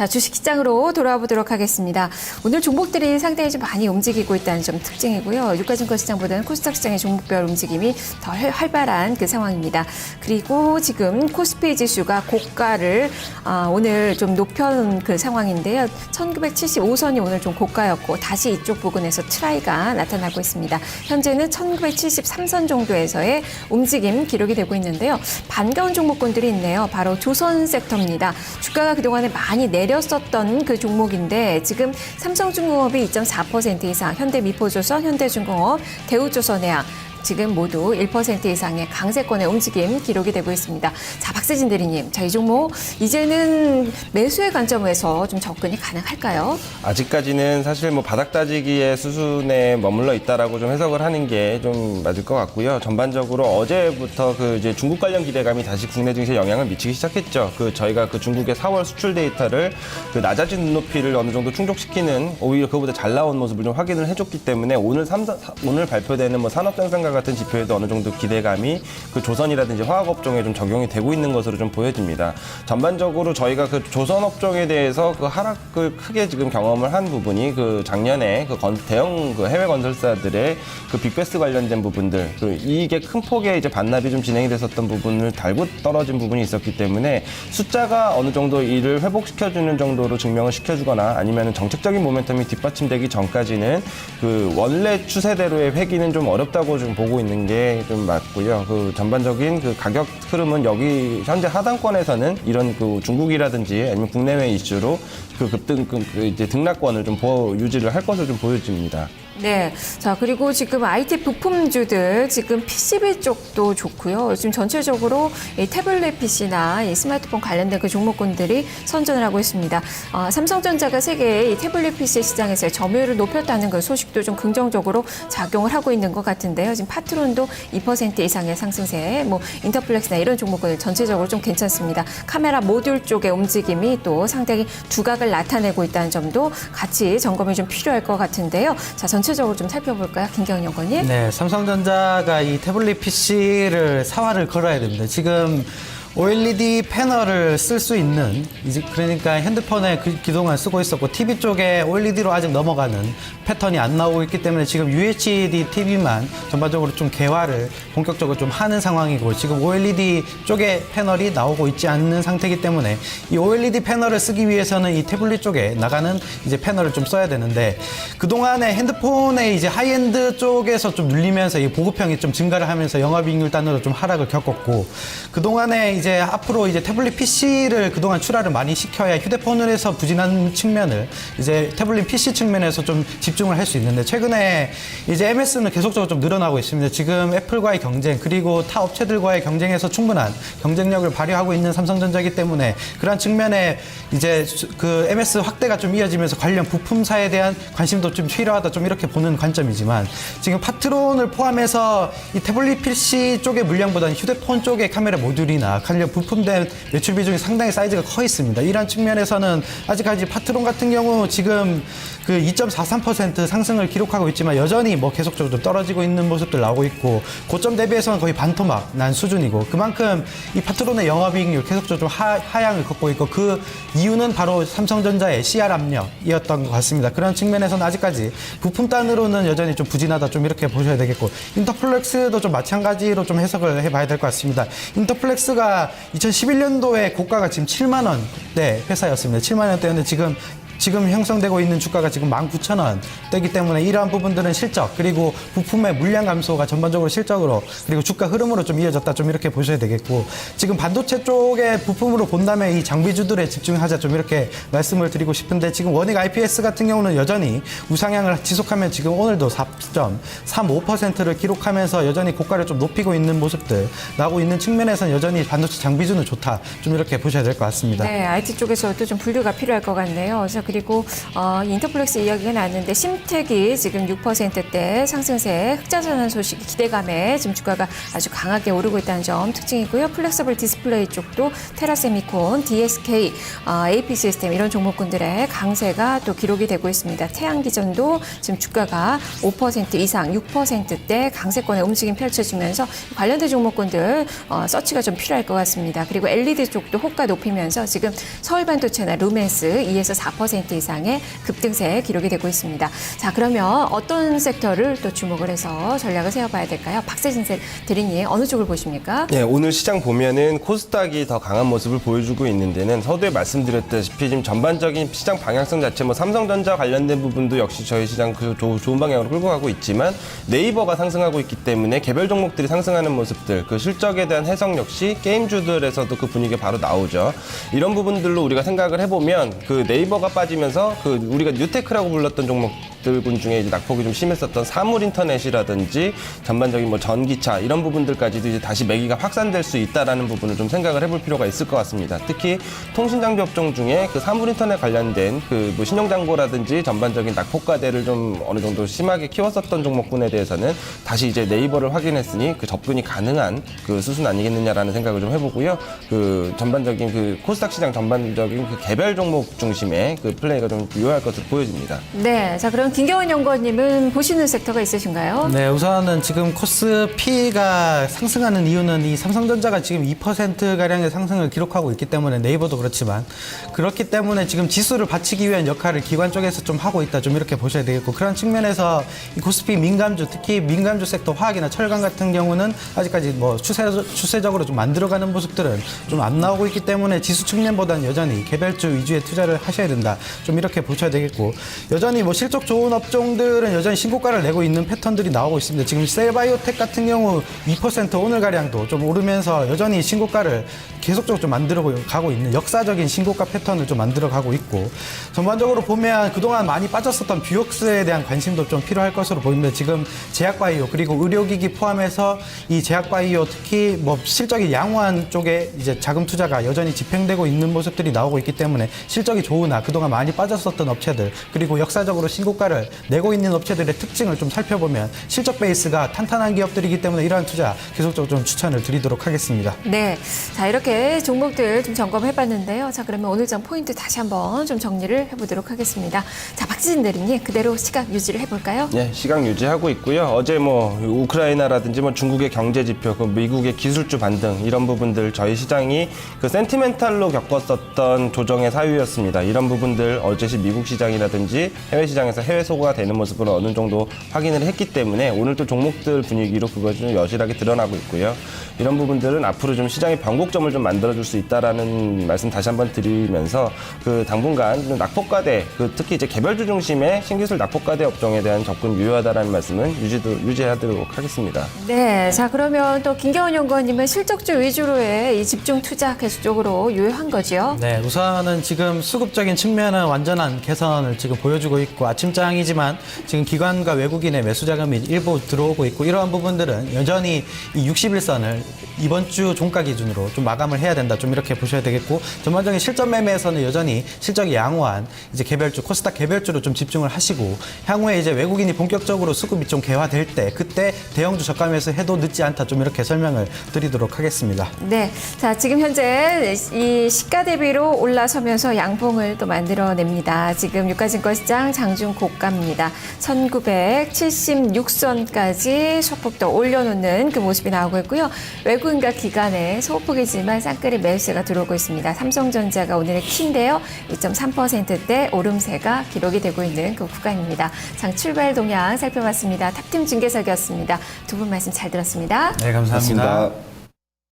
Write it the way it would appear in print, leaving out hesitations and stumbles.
자, 주식시장으로 돌아와 보도록 하겠습니다. 오늘 종목들이 상당히 좀 많이 움직이고 있다는 점 특징이고요. 유가증권 시장보다는 코스닥 시장의 종목별 움직임이 더 활발한 그 상황입니다. 그리고 지금 코스피 지수가 고가를 오늘 좀 높여놓은 그 상황인데요. 1975선이 오늘 좀 고가였고 다시 이쪽 부근에서 트라이가 나타나고 있습니다. 현재는 1973선 정도에서의 움직임 기록이 되고 있는데요. 반가운 종목군들이 있네요. 바로 조선 섹터입니다. 주가가 그동안에 많이 내렸었던 그 종목인데 지금 삼성중공업이 2.4% 이상, 현대미포조선, 현대중공업, 대우조선해양 지금 모두 1% 이상의 강세권의 움직임 기록이 되고 있습니다. 자, 박세진 대리님, 자, 이 종목 이제는 매수의 관점에서 좀 접근이 가능할까요? 아직까지는 사실 뭐 바닥 따지기의 수준에 머물러 있다라고 좀 해석을 하는 게 좀 맞을 것 같고요. 전반적으로 어제부터 그 이제 중국 관련 기대감이 다시 국내 증시에 영향을 미치기 시작했죠. 저희가 그 중국의 4월 수출 데이터를 그 낮아진 눈높이를 어느 정도 충족시키는 오히려 그보다 잘 나온 모습을 좀 확인을 해줬기 때문에 오늘 발표되는 뭐 산업생산과 같은 지표에도 어느 정도 기대감이 그 조선이라든지 화학업종에 좀 적용이 되고 있는 것으로 좀 보여집니다. 전반적으로 저희가 그 조선업종에 대해서 그 하락을 크게 지금 경험을 한 부분이 그 작년에 그 대형 그 해외 건설사들의 그 빅베스트 관련된 부분들, 그 이익의 큰 폭의 이제 반납이 좀 진행이 됐었던 부분을 달고 떨어진 부분이 있었기 때문에 숫자가 어느 정도 이를 회복시켜주는 정도로 증명을 시켜주거나 아니면 정책적인 모멘텀이 뒷받침되기 전까지는 그 원래 추세대로의 회귀는 좀 어렵다고 좀 보고 있는 게 좀 맞고요. 그 전반적인 그 가격 흐름은 여기 현재 하단권에서는 이런 그 중국이라든지 아니면 국내외 이슈로 그 이제 등락권을 좀 유지를 할 것으로 좀 보여집니다. 네. 자, 그리고 지금 IT 부품주들, 지금 PCB 쪽도 좋고요. 지금 전체적으로 이 태블릿 PC나 이 스마트폰 관련된 그 종목군들이 선전을 하고 있습니다. 삼성전자가 세계 이 태블릿 PC 시장에서의 점유율을 높였다는 그 소식도 좀 긍정적으로 작용을 하고 있는 것 같은데요. 지금 파트론도 2% 이상의 상승세, 뭐 인터플렉스나 이런 종목들 전체적으로 좀 괜찮습니다. 카메라 모듈 쪽의 움직임이 또 상당히 두각을 나타내고 있다는 점도 같이 점검이 좀 필요할 것 같은데요. 자, 전체적으로 좀 살펴볼까요? 김경영 연구원님. 네, 삼성전자가 이 태블릿 PC를 사활을 걸어야 됩니다. 지금 OLED 패널을 쓸 수 있는, 이제 그러니까 핸드폰에 그동안 쓰고 있었고 TV 쪽에 OLED로 아직 넘어가는 패턴이 안 나오고 있기 때문에 지금 UHD TV만 전반적으로 좀 개화를 본격적으로 좀 하는 상황이고, 지금 OLED 쪽에 패널이 나오고 있지 않는 상태이기 때문에 이 OLED 패널을 쓰기 위해서는 이 태블릿 쪽에 나가는 이제 패널을 좀 써야 되는데, 그동안에 핸드폰의 이제 하이엔드 쪽에서 좀 눌리면서 이 보급형이 좀 증가를 하면서 영업이익률 단으로 좀 하락을 겪었고, 그동안에 이제 앞으로 이제 태블릿 PC를 그동안 출하를 많이 시켜야 휴대폰에서 부진한 측면을 이제 태블릿 PC 측면에서 좀 집중을 할 수 있는데, 최근에 이제 MS는 계속적으로 좀 늘어나고 있습니다. 지금 애플과의 경쟁, 그리고 타 업체들과의 경쟁에서 충분한 경쟁력을 발휘하고 있는 삼성전자이기 때문에 그런 측면에 이제 그 MS 확대가 좀 이어지면서 관련 부품사에 대한 관심도 좀 필요하다, 좀 이렇게 보는 관점이지만, 지금 파트론을 포함해서 이 태블릿 PC 쪽의 물량보다는 휴대폰 쪽의 카메라 모듈이나 관련 부품된 매출 비중이 상당히 사이즈가 커 있습니다. 이런 측면에서는 아직까지 파트론 같은 경우 지금 그 2.43% 상승을 기록하고 있지만 여전히 뭐 계속적으로 좀 떨어지고 있는 모습들 나오고 있고, 고점 대비해서는 거의 반토막 난 수준이고, 그만큼 이 파트론의 영업이익률 계속적으로 좀 하향을 걷고 있고, 그 이유는 바로 삼성전자의 CR 압력이었던 것 같습니다. 그런 측면에서는 아직까지 부품 단으로는 여전히 좀 부진하다, 좀 이렇게 보셔야 되겠고, 인터플렉스도 좀 마찬가지로 좀 해석을 해봐야 될 것 같습니다. 인터플렉스가 2011년도에 고가가 지금 7만 원대 회사였습니다. 7만 원대였는데 지금 형성되고 있는 주가가 지금 19,000원대이기 때문에 이러한 부분들은 실적, 그리고 부품의 물량 감소가 전반적으로 실적으로, 그리고 주가 흐름으로 좀 이어졌다, 좀 이렇게 보셔야 되겠고, 지금 반도체 쪽의 부품으로 본다면 이 장비주들에 집중하자, 좀 이렇게 말씀을 드리고 싶은데, 지금 원익 IPS 같은 경우는 여전히 우상향을 지속하면 지금 오늘도 4.35%를 기록하면서 여전히 고가를 좀 높이고 있는 모습들 나오고 있는 측면에서는 여전히 반도체 장비주는 좋다, 좀 이렇게 보셔야 될 것 같습니다. 네, IT 쪽에서도 좀 분류가 필요할 것 같네요. 그래서 그리고 인터플렉스 이야기가 나왔는데 심택이 지금 6%대 상승세, 흑자전환 소식 기대감에 지금 주가가 아주 강하게 오르고 있다는 점 특징이고요. 플렉서블 디스플레이 쪽도 테라세미콘, DSK, AP 시스템 이런 종목군들의 강세가 또 기록이 되고 있습니다. 태양기전도 지금 주가가 5% 이상, 6%대 강세권의 움직임 펼쳐지면서 관련된 종목군들 서치가 좀 필요할 것 같습니다. 그리고 LED 쪽도 호가 높이면서 지금 서울반도체나 루멘스 2에서 4% 이상의 급등세 기록이 되고 있습니다. 자, 그러면 어떤 섹터를 또 주목을 해서 전략을 세워봐야 될까요? 박세진 대리님 어느 쪽을 보십니까? 네, 오늘 시장 보면은 코스닥이 더 강한 모습을 보여주고 있는 데는 서두에 말씀드렸다시피 지금 전반적인 시장 방향성 자체 뭐 삼성전자 관련된 부분도 역시 저희 시장 그 좋은 방향으로 끌고 가고 있지만 네이버가 상승하고 있기 때문에 개별 종목들이 상승하는 모습들, 그 실적에 대한 해석 역시 게임주들에서도 그 분위기가 바로 나오죠. 이런 부분들로 우리가 생각을 해보면 그 네이버가 빠지면서 그 우리가 뉴테크라고 불렀던 종목들군 중에 이제 낙폭이 좀 심했었던 사물 인터넷이라든지 전반적인 뭐 전기차 이런 부분들까지도 이제 다시 매기가 확산될 수 있다라는 부분을 좀 생각을 해볼 필요가 있을 것 같습니다. 특히 통신장비 업종 중에 그 사물 인터넷 관련된 그 뭐 신용장고라든지 전반적인 낙폭과대를 좀 어느 정도 심하게 키웠었던 종목군에 대해서는 다시 이제 네이버를 확인했으니 그 접근이 가능한 그 수준 아니겠느냐라는 생각을 좀 해보고요. 그 전반적인 그 코스닥 시장 전반적인 그 개별 종목 중심의 그 플레이가 좀 유효할 것으로 보여집니다. 네, 자 그럼 김경원 연구원님은 보시는 섹터가 있으신가요? 네, 우선은 지금 코스피가 상승하는 이유는 이 삼성전자가 지금 2%가량의 상승을 기록하고 있기 때문에 네이버도 그렇지만 그렇기 때문에 지금 지수를 받치기 위한 역할을 기관 쪽에서 좀 하고 있다. 좀 이렇게 보셔야 되겠고 그런 측면에서 이 코스피 민감주, 특히 민감주 섹터 화학이나 철강 같은 경우는 아직까지 뭐 추세적으로 좀 만들어가는 모습들은 좀 안 나오고 있기 때문에 지수 측면보다는 여전히 개별주 위주의 투자를 하셔야 된다. 좀 이렇게 보셔야 되겠고 여전히 뭐 실적 좋은 업종들은 여전히 신고가를 내고 있는 패턴들이 나오고 있습니다. 지금 셀바이오텍 같은 경우 2% 오늘가량도 좀 오르면서 여전히 신고가를 계속적으로 좀 만들어 가고 있는 역사적인 신고가 패턴을 좀 만들어 가고 있고 전반적으로 보면 그동안 많이 빠졌었던 뷰옥스에 대한 관심도 좀 필요할 것으로 보입니다. 지금 제약바이오 그리고 의료기기 포함해서 이 제약바이오 특히 뭐 실적이 양호한 쪽에 이제 자금 투자가 여전히 집행되고 있는 모습들이 나오고 있기 때문에 실적이 좋으나 그동안 많이 빠졌었던 업체들 그리고 역사적으로 신고가를 내고 있는 업체들의 특징을 좀 살펴보면 실적 베이스가 탄탄한 기업들이기 때문에 이러한 투자 계속적으로 좀 추천을 드리도록 하겠습니다. 네, 자 이렇게 종목들 좀 점검해봤는데요. 자 그러면 오늘 장 포인트 다시 한번 좀 정리를 해보도록 하겠습니다. 자 박지진 대리님 그대로 시각 유지를 해볼까요? 네, 시각 유지하고 있고요. 어제 뭐 우크라이나라든지 뭐 중국의 경제 지표, 그 미국의 기술주 반등 이런 부분들 저희 시장이 그 센티멘탈로 겪었었던 조정의 사유였습니다. 이런 부분들 어제시 미국 시장이라든지 해외 시장에서 해외 소구가 되는 모습을 어느 정도 확인을 했기 때문에 오늘 또 종목들 분위기로 그것이 좀 여실하게 드러나고 있고요. 이런 부분들은 앞으로 좀 시장의 변곡점을 좀 만들어줄 수 있다라는 말씀 다시 한번 드리면서 그 당분간 좀 낙폭과대, 그 특히 이제 개별주 중심의 신기술 낙폭과대 업종에 대한 접근 유효하다라는 말씀은 유지하도록 하겠습니다. 네, 자 그러면 또 김경원 연구원님은 실적주 위주로의 이 집중 투자 계속적으로 유효한 거죠? 네, 우선은 지금 수급적인 측면은 완전한 개선을 지금 보여주고 있고 아침장이지만 지금 기관과 외국인의 매수 자금이 일부 들어오고 있고 이러한 부분들은 여전히 이 60일선을 이번 주 종가 기준으로 좀 마감을 해야 된다. 좀 이렇게 보셔야 되겠고 전반적인 실전 매매에서는 여전히 실적이 양호한 이제 개별주, 코스닥 개별주로 좀 집중을 하시고 향후에 이제 외국인이 본격적으로 수급이 좀 개화될 때 그때 대형주 저가매수 해도 늦지 않다. 좀 이렇게 설명을 드리도록 하겠습니다. 네, 자 지금 현재 이 시가 대비로 올라서면서 양봉을 또 만들어냅니다. 지금 유가증권시장 장중 고가입니다. 1976선까지 소폭 더 올려놓는 그 모습이 나오고 있고요. 외국인과 기관의 소폭이지만 쌍끌이 매수세가 들어오고 있습니다. 삼성전자가 오늘의 키인데요. 2.3%대 오름세가 기록이 되고 있는 그 구간입니다. 장 출발 동향 살펴봤습니다. 탑팀 중계석이었습니다. 두 분 말씀 잘 들었습니다. 네, 감사합니다. 고맙습니다.